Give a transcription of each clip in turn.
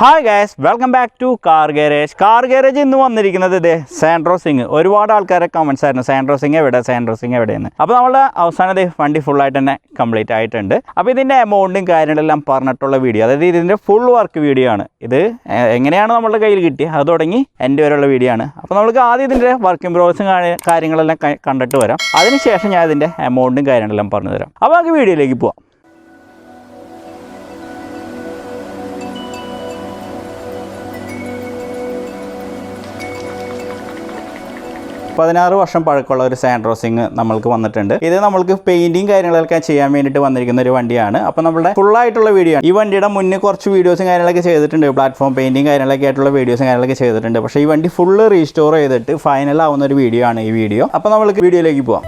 Hi guys, welcome back to car garage. Car garage ഇന്ന് വന്നിരിക്കുന്നത് ഇതേ സാൻഡ്രോ സിംഗ്. ഒരുപാട് ആൾക്കാരെ കമൻസ് ആയിരുന്നു സാൻഡ്രോ സിംഗ് എവിടെയെന്ന്. അപ്പോൾ നമ്മളുടെ അവസാനം വണ്ടി ഫുള്ളായിട്ട് തന്നെ കംപ്ലീറ്റ് ആയിട്ടുണ്ട്. അപ്പോൾ ഇതിൻ്റെ എമൗണ്ടും കാര്യങ്ങളെല്ലാം പറഞ്ഞിട്ടുള്ള വീഡിയോ, അതായത് ഇതിൻ്റെ ഫുൾ വർക്ക് വീഡിയോ ആണ്. ഇത് എങ്ങനെയാണ് നമ്മളുടെ കയ്യിൽ കിട്ടിയത് അത് തുടങ്ങി എൻ്റെ വരെയുള്ള വീഡിയോ ആണ്. അപ്പോൾ നമുക്ക് ആദ്യം ഇതിൻ്റെ വർക്കിംഗ് പ്രോസസ്സും കാര്യങ്ങളെല്ലാം കണ്ടിട്ട് വരാം. അതിനുശേഷം ഞാൻ ഇതിൻ്റെ എമൗണ്ടും കാര്യങ്ങളെല്ലാം പറഞ്ഞു തരാം. അപ്പോൾ നമുക്ക് വീഡിയോയിലേക്ക് പോവാം. 16 വർഷം പഴക്കമുള്ള ഒരു സാൻഡ്രോ സിംഗ് നമ്മൾക്ക് വന്നിട്ടുണ്ട്. ഇത് നമ്മൾക്ക് പെയിന്റിങ് കാര്യങ്ങളൊക്കെ ചെയ്യാൻ വേണ്ടിയിട്ട് വന്നിരിക്കുന്ന ഒരു വണ്ടിയാണ്. അപ്പോൾ നമ്മുടെ ഫുള്ളായിട്ടുള്ള വീഡിയോ ആണ്. ഈ വണ്ടിയുടെ മുന്നേ കുറച്ച് വീഡിയോസും കാര്യങ്ങളൊക്കെ ചെയ്തിട്ടുണ്ട്, പ്ലാറ്റ്ഫോം പെയിന്റിങ് കാര്യങ്ങളൊക്കെ ആയിട്ടുള്ള വീഡിയോസും കാര്യങ്ങളൊക്കെ ചെയ്തിട്ടുണ്ട്. പക്ഷേ ഈ വണ്ടി ഫുള്ള് റീസ്റ്റോർ ചെയ്തിട്ട് ഫൈനൽ ആവുന്ന ഒരു വീഡിയോ ആണ് ഈ വീഡിയോ. അപ്പോൾ നമ്മൾക്ക് വീഡിയോയിലേക്ക് പോവാം.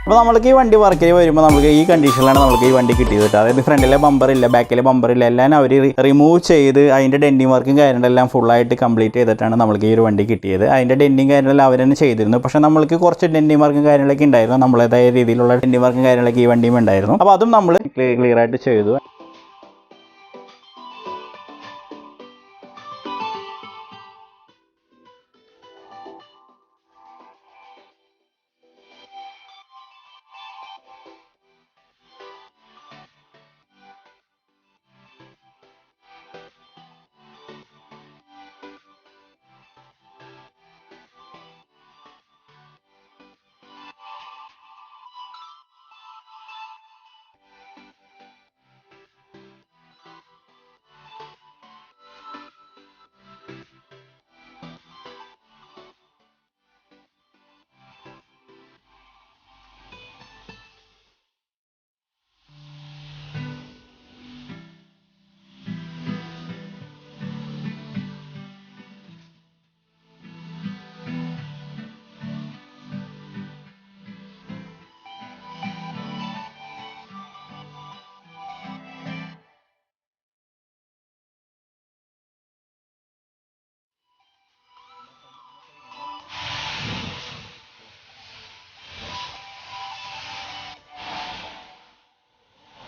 അപ്പോൾ നമ്മൾക്ക് ഈ വണ്ടി വർക്കിൽ വരുമ്പോൾ നമുക്ക് ഈ കണ്ടീഷനിലാണ് നമുക്ക് ഈ വണ്ടി കിട്ടിയത്. അതായത് ഫ്രണ്ടിലെ ബമ്പറില്ല, ബാക്കിലെ ബമ്പറില്ല, എല്ലാം അവർ റിമൂവ് ചെയ്ത് അതിൻ്റെ ഡെൻറ്റിങ് വർക്കും കാര്യങ്ങളെല്ലാം ഫുള്ളായിട്ട് കംപ്ലീറ്റ് ചെയ്തിട്ടാണ് നമ്മൾക്ക് ഈ ഒരു വണ്ടി കിട്ടിയത്. അതിൻ്റെ ഡെൻറ്റിങ് കാര്യങ്ങളെല്ലാം അവർ തന്നെ ചെയ്തിരുന്നു. പക്ഷേ നമ്മൾക്ക് കുറച്ച് ഡെൻറ്റിങ് വർക്കും കാര്യങ്ങളൊക്കെ ഉണ്ടായിരുന്നു. നമ്മളേതായ രീതിയിലുള്ള ഡെൻറ്റിങ് വർക്കും കാര്യങ്ങളൊക്കെ ഈ വണ്ടിയും ഉണ്ടായിരുന്നു. അപ്പോൾ അതും നമ്മൾ ക്ലിയർ ആയിട്ട് ചെയ്തു.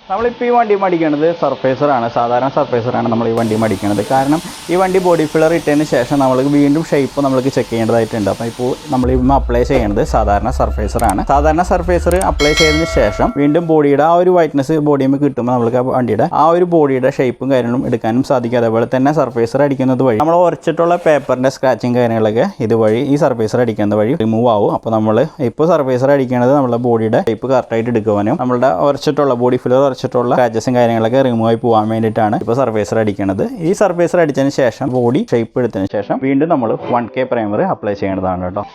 നമ്മളിപ്പോൾ ഈ വണ്ടി മടിക്കുന്നത് സർഫേസറാണ്, സാധാരണ സർഫേസറാണ് നമ്മൾ ഈ വണ്ടി മടിക്കുന്നത്. കാരണം ഈ വണ്ടി ബോഡി ഫില്ലർ ഇട്ടതിന് ശേഷം നമ്മൾ വീണ്ടും ഷേപ്പ് നമ്മൾക്ക് ചെക്ക് ചെയ്യേണ്ടതായിട്ടുണ്ട്. അപ്പോൾ ഇപ്പോൾ നമ്മൾ ഇന്ന് അപ്ലൈ ചെയ്യുന്നത് സാധാരണ സർഫേസറാണ്. സാധാരണ സർഫേസർ അപ്ലൈ ചെയ്തതിന് ശേഷം വീണ്ടും ബോഡിയുടെ ആ ഒരു വൈറ്റ്നസ് ബോഡിയുമ്പോൾ കിട്ടുമ്പോൾ നമ്മൾക്ക് വണ്ടിയുടെ ആ ഒരു ബോഡിയുടെ ഷേപ്പും കാര്യങ്ങളും എടുക്കാനും സാധിക്കും. അതേപോലെ തന്നെ സർഫേസർ അടിക്കുന്നത് വഴി നമ്മൾ ഉറച്ചിട്ടുള്ള പേപ്പറിൻ്റെ സ്ക്രാച്ചിങ് കാര്യങ്ങളൊക്കെ ഇതുവഴി ഈ സർഫേസർ അടിക്കുന്നത് വഴി റിമൂവ് ആവും. അപ്പോൾ നമ്മൾ ഇപ്പോൾ സർഫേസർ അടിക്കുന്നത് നമ്മുടെ ബോഡിയുടെ ഷേപ്പ് കറക്റ്റായിട്ട് എടുക്കുവാനും നമ്മളുടെ ഉറച്ചിട്ടുള്ള ബോഡി ഫില്ലർ ഉറച്ചിട്ടുള്ള സ്ക്രാച്ചസും കാര്യങ്ങളൊക്കെ റിമൂവ് ആയി പോകാൻ വേണ്ടിയിട്ടാണ് ഇപ്പോൾ സർഫേസർ അടിക്കുന്നത്. ഈ സർഫേസർ അടിച്ചതിന് ശേഷം ബോഡി ഷേപ്പ് എടുത്തതിന് ശേഷം വീണ്ടും നമ്മൾ 1K പ്രൈമർ അപ്ലൈ ചെയ്യേണ്ടതാണ് കേട്ടോ.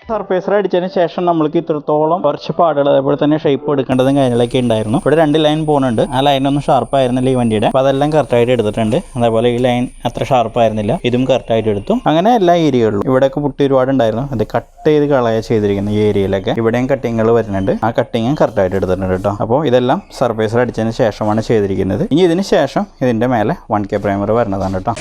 സർഫേസർ അടിച്ചതിന് ശേഷം നമ്മൾക്ക് ഇത്രത്തോളം കുറച്ച് പാടുകൾ, അതേപോലെ തന്നെ ഷേപ്പ് എടുക്കേണ്ടതും കാര്യങ്ങളൊക്കെ ഉണ്ടായിരുന്നു. ഇവിടെ 2 ലൈൻ പോകുന്നുണ്ട്. ആ ലൈനൊന്നും ഷാർപ്പായിരുന്നില്ല ഈ വണ്ടിയുടെ. അപ്പോൾ അതെല്ലാം കറക്റ്റായിട്ട് എടുത്തിട്ടുണ്ട്. അതേപോലെ ഈ ലൈൻ അത്ര ഷാർപ്പായിരുന്നില്ല, ഇതും കറക്റ്റായിട്ട് എടുത്തു. അങ്ങനെ എല്ലാ ഏരിയകളിലും ഇവിടെയൊക്കെ പുട്ടി ഒരുപാടുണ്ടായിരുന്നു, അത് കട്ട് ചെയ്ത് കളയാ ചെയ്തിരിക്കുന്നത്. ഈ ഏരിയയിലൊക്കെ ഇവിടെയും കട്ടിങ്ങുകൾ വരുന്നുണ്ട്. ആ കട്ടിങ്ങും കറക്റ്റായിട്ട് എടുത്തിട്ടുണ്ട് കേട്ടോ. അപ്പോൾ ഇതെല്ലാം സർഫേസർ അടിച്ചതിന് ശേഷമാണ് ചെയ്തിരിക്കുന്നത്. ഇനി ഇതിന് ശേഷം ഇതിൻ്റെ മേലെ 1K പ്രൈമർ വരുന്നതാണ് കേട്ടോ.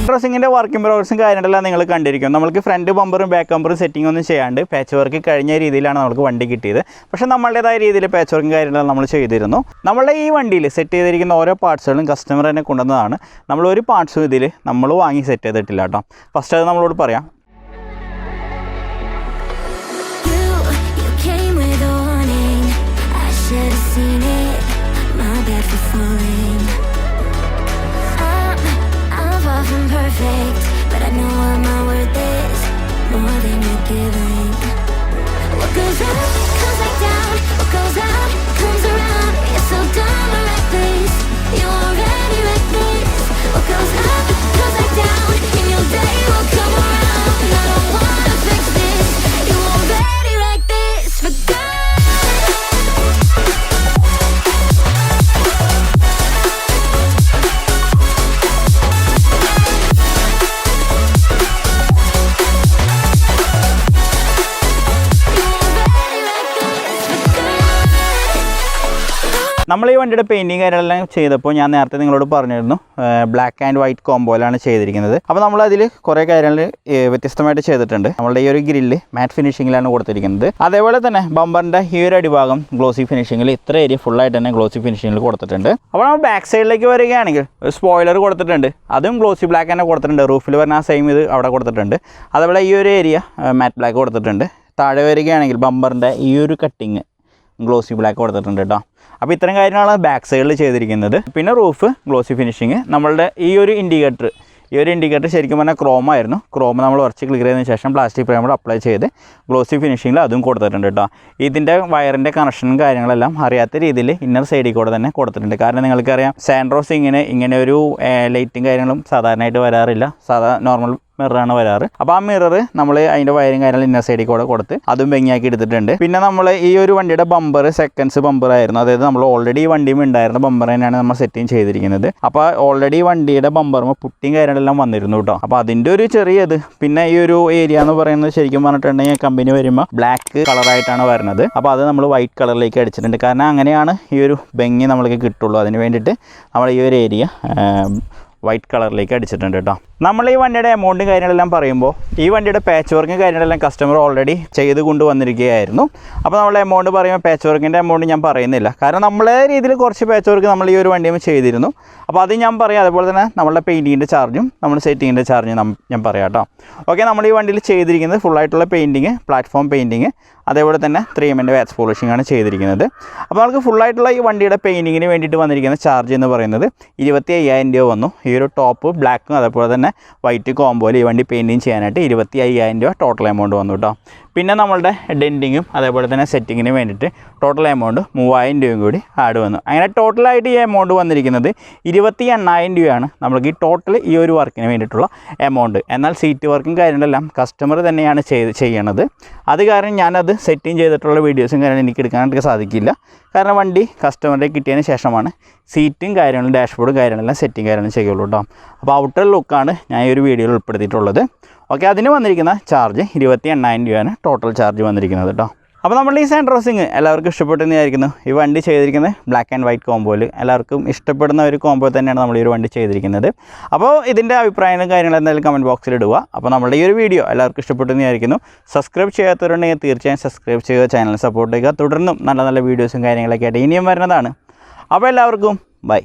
ഡ്രസ്സിങ്ങിൻ്റെ വർക്കിംഗ് പ്രോഗ്രസും കാര്യങ്ങളെല്ലാം നിങ്ങൾ കണ്ടിരിക്കും. നമുക്ക് ഫ്രണ്ട് ബമ്പറും ബാക്ക് ബമ്പറും സെറ്റിംഗ് ഒന്നും ചെയ്യാണ്ട് പാച്ച് വർക്ക് കഴിഞ്ഞ രീതിയിലാണ് നമുക്ക് വണ്ടി കിട്ടിയത്. പക്ഷേ നമ്മളുടേതായ രീതിയിൽ പാച്ച് വർക്കും കാര്യങ്ങളും നമ്മൾ ചെയ്തിരുന്നു. നമ്മളുടെ ഈ വണ്ടിയിൽ സെറ്റ് ചെയ്തിരിക്കുന്ന ഓരോ പാർട്സുകളും കസ്റ്റമർ തന്നെ കൊണ്ടുവന്നതാണ്. നമ്മളൊരു പാർട്സും ഇതിൽ നമ്മൾ വാങ്ങി സെറ്റ് ചെയ്തിട്ടില്ല കേട്ടോ. ഫസ്റ്റ് അത് നമ്മളോട് പറയാം. Perfect, but I know what my worth is, more than you're giving. What goes up comes back down, what goes out comes around. You're so dumb and reckless, you already reckless. What goes up comes back down, and your day will come around. I don't wanna fix this, you already like this. For God. നമ്മൾ ഈ വണ്ടിയുടെ painting കാര്യങ്ങളെല്ലാം ചെയ്തപ്പോൾ ഞാൻ നേരത്തെ നിങ്ങളോട് പറഞ്ഞിരുന്നു black and white കോംബോയിലാണ് ചെയ്തിരിക്കുന്നത്. അപ്പോൾ നമ്മളതിൽ കുറേ കാര്യങ്ങൾ വ്യത്യസ്തമായിട്ട് ചെയ്തിട്ടുണ്ട്. നമ്മളുടെ ഈ ഒരു ഗ്രില്ല് മാറ്റ് ഫിനിഷിങ്ങിലാണ് കൊടുത്തിരിക്കുന്നത്. അതേപോലെ തന്നെ ബമ്പറിൻ്റെ ഈ ഒരു അടിഭാഗം ഗ്ലോസി ഫിനിഷിങ്ങിൽ ഇത്ര ഏരിയ ഫുള്ളായിട്ട് തന്നെ ഗ്ലോസി ഫിനിഷിങ്ങിൽ കൊടുത്തിട്ടുണ്ട്. അപ്പോൾ നമ്മൾ ബാക്ക് സൈഡിലേക്ക് വരികയാണെങ്കിൽ സ്പോയിലർ കൊടുത്തിട്ടുണ്ട്, അതും ഗ്ലോസി ബ്ലാക്ക് തന്നെ കൊടുത്തിട്ടുണ്ട്. റൂഫിൽ പറഞ്ഞാൽ ആ സെയിം ഇത് അവിടെ കൊടുത്തിട്ടുണ്ട്. അതേപോലെ ഈ ഒരു ഏരിയ മാറ്റ് ബ്ലാക്ക് കൊടുത്തിട്ടുണ്ട്. താഴെ വരികയാണെങ്കിൽ ബമ്പറിൻ്റെ ഈ ഒരു കട്ടിങ് ഗ്ലോസി ബ്ലാക്ക് കൊടുത്തിട്ടുണ്ട് കേട്ടോ. അപ്പോൾ ഇത്തരം കാര്യങ്ങളാണ് ബാക്ക് സൈഡിൽ ചെയ്തിരിക്കുന്നത്. പിന്നെ റൂഫ് ഗ്ലോസി ഫിനിഷിങ്. നമ്മളുടെ ഈ ഒരു ഇൻഡിക്കേറ്റർ ശരിക്കും പറഞ്ഞാൽ ക്രോമായിരുന്നു. ക്രോം നമ്മൾ ഉറച്ച് ക്ലിയർ ചെയ്തതിന് ശേഷം പ്ലാസ്റ്റിക് പ്രൈമർ അപ്ലൈ ചെയ്ത് ഗ്ലോസി ഫിനിഷിങ്ങിൽ അതും കൊടുത്തിട്ടുണ്ട് കേട്ടോ. ഇതിൻ്റെ വയറിൻ്റെ കണക്ഷനും കാര്യങ്ങളെല്ലാം അറിയാത്ത രീതിയിൽ ഇന്നർ സൈഡിൽ കൂടെ തന്നെ കൊടുത്തിട്ടുണ്ട്. കാരണം നിങ്ങൾക്കറിയാം സാൻഡ്രോസ് ഇങ്ങനെ ഒരു ലൈറ്റും കാര്യങ്ങളും സാധാരണയായിട്ട് വരാറില്ല. നോർമൽ മിററാണ് വരാറ്. അപ്പോൾ ആ മിറർ നമ്മൾ അതിൻ്റെ വയറും കാര്യങ്ങളും ഇന്നർ സൈഡിൽ കൂടെ കൊടുത്ത് അതും ഭംഗിയാക്കി എടുത്തിട്ടുണ്ട്. പിന്നെ നമ്മൾ ഈ ഒരു വണ്ടിയുടെ ബമ്പർ സെക്കൻഡ്സ് ബമ്പറായിരുന്നു. അതായത് നമ്മൾ ഓൾറെഡി ഈ വണ്ടിയും ഉണ്ടായിരുന്ന ബമ്പർ തന്നെയാണ് നമ്മൾ സെറ്റിങ് ചെയ്തിരിക്കുന്നത്. അപ്പോൾ ഓൾറെഡി വണ്ടിയുടെ ബമ്പറുമ്പോൾ പുട്ടിയും കാര്യങ്ങളെല്ലാം വന്നിരുന്നു കേട്ടോ. അപ്പോൾ അതിൻ്റെ ഒരു ചെറിയത്. പിന്നെ ഈ ഒരു ഏരിയ എന്ന് പറയുന്നത് ശരിക്കും പറഞ്ഞിട്ടുണ്ടെങ്കിൽ കമ്പനി വരുമ്പോൾ ബ്ലാക്ക് കളറായിട്ടാണ് വരുന്നത്. അപ്പോൾ അത് നമ്മൾ വൈറ്റ് കളറിലേക്ക് അടിച്ചിട്ടുണ്ട്. കാരണം അങ്ങനെയാണ് ഈ ഒരു ഭംഗി നമ്മൾക്ക് കിട്ടുള്ളൂ. അതിന് വേണ്ടിയിട്ട് നമ്മൾ ഈ ഒരു ഏരിയ വൈറ്റ് കളറിലേക്ക് അടിച്ചിട്ടുണ്ട് കേട്ടോ. നമ്മൾ ഈ വണ്ടിയുടെ എമൗണ്ടും കാര്യങ്ങളെല്ലാം പറയുമ്പോൾ ഈ വണ്ടിയുടെ പാച്ച് വർക്കും കാര്യങ്ങളെല്ലാം കസ്റ്റമർ ഓൾറെഡി ചെയ്ത് കൊണ്ടുവന്നിരിക്കുകയായിരുന്നു. അപ്പോൾ നമ്മൾ എമൗണ്ട് പറയുമ്പോൾ പാച്ച് വർക്കിൻ്റെ എമൗണ്ട് ഞാൻ പറയുന്നില്ല. കാരണം നമ്മളെ രീതിയിൽ കുറച്ച് പാച്ച് വർക്ക് നമ്മൾ ഈ ഒരു വണ്ടിയും ചെയ്തിരുന്നു. അപ്പോൾ അത് ഞാൻ പറയാം. അതുപോലെ തന്നെ നമ്മളുടെ പെയിൻറ്റിങ്ങിൻ്റെ ചാർജും നമ്മൾ സെറ്റിങ്ങിൻ്റെ ചാർജും ഞാൻ പറയാം കേട്ടോ. ഓക്കെ, നമ്മൾ ഈ വണ്ടിയിൽ ചെയ്തിരിക്കുന്നത് ഫുള്ളായിട്ടുള്ള പെയിൻറ്റിങ്, പ്ലാറ്റ്ഫോം പെയിൻറ്റിങ്, അതേപോലെ തന്നെ 3M വാക്സ് പോളിഷിംഗ് ആണ് ചെയ്തിരിക്കുന്നത്. അപ്പോൾ നമുക്ക് ഫുള്ളായിട്ടുള്ള ഈ വണ്ടിയുടെ പെയിൻറ്റിങ്ങിന് വേണ്ടിയിട്ട് വന്നിരിക്കുന്ന ചാർജ് എന്ന് പറയുന്നത് 25,000 രൂപ വന്നു. ഈ ഒരു ടോപ്പ് ബ്ലാക്കും അതേപോലെ തന്നെ വൈറ്റ് കോംബോയിൽ ഈ വണ്ടി പെയിൻറ്റിങ് ചെയ്യാനായിട്ട് 25,000 രൂപ ടോട്ടൽ എമൗണ്ട് വന്നു കേട്ടോ. പിന്നെ നമ്മളുടെ ഡെൻറ്റിങ്ങും അതേപോലെ തന്നെ സെറ്റിങ്ങിന് വേണ്ടിയിട്ട് ടോട്ടൽ എമൗണ്ട് 3,000 രൂപയും കൂടി ആഡ് വന്നു. അങ്ങനെ ടോട്ടലായിട്ട് ഈ എമൗണ്ട് വന്നിരിക്കുന്നത് 28,000 രൂപയാണ് നമ്മൾക്ക് ഈ ടോട്ടൽ ഈ ഒരു വർക്കിന് വേണ്ടിയിട്ടുള്ള എമൗണ്ട്. എന്നാൽ സീറ്റ് വർക്കും കാര്യങ്ങളെല്ലാം കസ്റ്റമർ തന്നെയാണ് ചെയ്യണത്. അത് കാരണം ഞാനത് സെറ്റിങ് ചെയ്തിട്ടുള്ള വീഡിയോസും കാര്യങ്ങളും എനിക്ക് എടുക്കാനായിട്ട് സാധിക്കില്ല. കാരണം വണ്ടി കസ്റ്റമറിൻ്റെ കിട്ടിയതിന് ശേഷമാണ് സീറ്റും കാര്യങ്ങളും ഡാഷ്ബോർഡും കാര്യങ്ങളെല്ലാം സെറ്റിങ് കാര്യങ്ങളും ചെയ്യുള്ളൂ കേട്ടോ. അപ്പോൾ ഔട്ടർ ലുക്കാണ് ഞാൻ ഈ ഒരു വീഡിയോയിൽ ഉൾപ്പെടുത്തിയിട്ടുള്ളത്. ഓക്കെ, അതിന് വന്നിരിക്കുന്ന ചാർജ് 28,000 രൂപയാണ് ടോട്ടൽ ചാർജ് വന്നിരിക്കുന്നത് കേട്ടോ. അപ്പോൾ നമ്മുടെ ഈ സാൻഡ്രോസിങ് എല്ലാവർക്കും ഇഷ്ടപ്പെട്ടെന്ന് വിചാരിക്കുന്നു. ഈ വണ്ടി ചെയ്തിരിക്കുന്നത് ബ്ലാക്ക് ആൻഡ് വൈറ്റ് കോംബോയിൽ എല്ലാവർക്കും ഇഷ്ടപ്പെടുന്ന ഒരു കോംബോ തന്നെയാണ് നമ്മൾ ഈ ഒരു വണ്ടി ചെയ്തിരിക്കുന്നത്. അപ്പോൾ ഇതിൻ്റെ അഭിപ്രായങ്ങളും കാര്യങ്ങളും എന്തായാലും കമൻറ്റ് ബോക്സിൽ ഇടുക. അപ്പോൾ നമ്മുടെ ഈ ഒരു വീഡിയോ എല്ലാവർക്കും ഇഷ്ടപ്പെട്ടെന്ന് വിചാരിക്കുന്നു. സബ്സ്ക്രൈബ് ചെയ്യാത്തവരുണ്ടെങ്കിൽ തീർച്ചയായും സബ്സ്ക്രൈബ് ചെയ്യുക, ചാനൽ സപ്പോർട്ട് ചെയ്യുക. തുടർന്നും നല്ല നല്ല വീഡിയോസും കാര്യങ്ങളൊക്കെ ആയിട്ട് ഇനിയും വരുന്നതാണ്. അപ്പോൾ എല്ലാവർക്കും ബൈ.